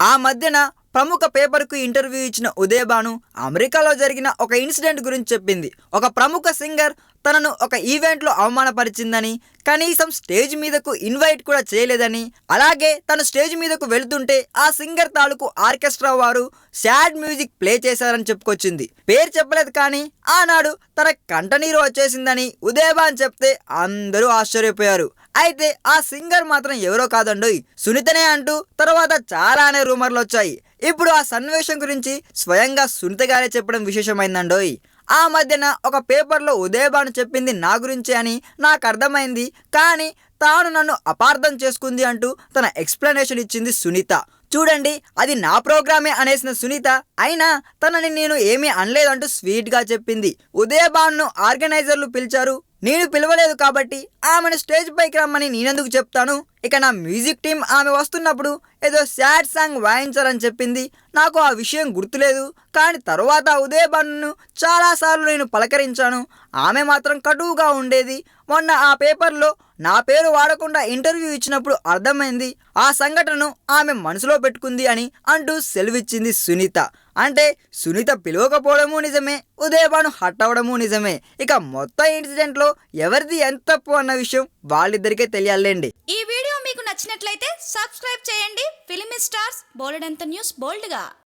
ఆ మధ్యన ప్రముఖ పేపర్కు ఇంటర్వ్యూ ఇచ్చిన ఉదయభాను అమెరికాలో జరిగిన ఒక ఇన్సిడెంట్ గురించి చెప్పింది. ఒక ప్రముఖ సింగర్ తనను ఒక ఈవెంట్లో అవమానపరిచిందని, కనీసం స్టేజ్ మీదకు ఇన్వైట్ కూడా చేయలేదని, అలాగే తను స్టేజ్ మీదకు వెళుతుంటే ఆ సింగర్ తాలూకు ఆర్కెస్ట్రా వారు సాడ్ మ్యూజిక్ ప్లే చేశారని చెప్పుకొచ్చింది. పేరు చెప్పలేదు కానీ ఆనాడు తన కంటనీరు వచ్చేసిందని ఉదయభాన్ చెప్తే అందరూ ఆశ్చర్యపోయారు. అయితే ఆ సింగర్ మాత్రం ఎవరో కాదండోయ్, సునీతనే అంటూ తర్వాత చాలానే రూమర్లు వచ్చాయి. ఇప్పుడు ఆ సన్నివేశం గురించి స్వయంగా సునీత గారే చెప్పడం విశేషమైందండోయ్. ఆ మధ్యన ఒక పేపర్లో ఉదయభాను చెప్పింది నా గురించే అని నాకు అర్థమైంది, కానీ తాను నన్ను అపార్థం చేసుకుంది అంటూ తన ఎక్స్ప్లెనేషన్ ఇచ్చింది సునీత. చూడండి, అది నా ప్రోగ్రామే అనేసిన సునీత అయినా తనని నేను ఏమీ అనలేదంటూ స్వీట్గా చెప్పింది. ఉదయభాను ఆర్గనైజర్లు పిలిచారు, నేను పిలవలేదు కాబట్టి ఆమెను స్టేజ్ పైకి రమ్మని నేనెందుకు చెప్తాను. ఇక నా మ్యూజిక్ టీం ఆమె వస్తున్నప్పుడు ఏదో సాడ్ సాంగ్ వాయించాలని చెప్పింది. నాకు ఆ విషయం గుర్తులేదు, కానీ తర్వాత ఉదయభాను చాలాసార్లు నేను పలకరించాను. ఆమె మాత్రం కటువుగా ఉండేది. మొన్న ఆ పేపర్లో నా పేరు వాడకుండా ఇంటర్వ్యూ ఇచ్చినప్పుడు అర్థమైంది ఆ సంఘటనను ఆమె మనసులో పెట్టుకుంది అని అంటూ సెలవిచ్చింది సునీత. అంటే సునీత పిలవకపోవడము నిజమే, ఉదయభాను హట్ అవ్వడము నిజమే. ఇక మొత్తం ఇన్సిడెంట్లో ఎవరిది ఎంత తప్పు అన్న విషయం వాళ్ళిద్దరికే తెలియాలండి. ఈ వీడియో మీకు నచ్చినట్లయితే సబ్స్క్రైబ్ చేయండి. ఫిలిమి స్టార్స్ బోలెడంత న్యూస్ బోల్డ్గా.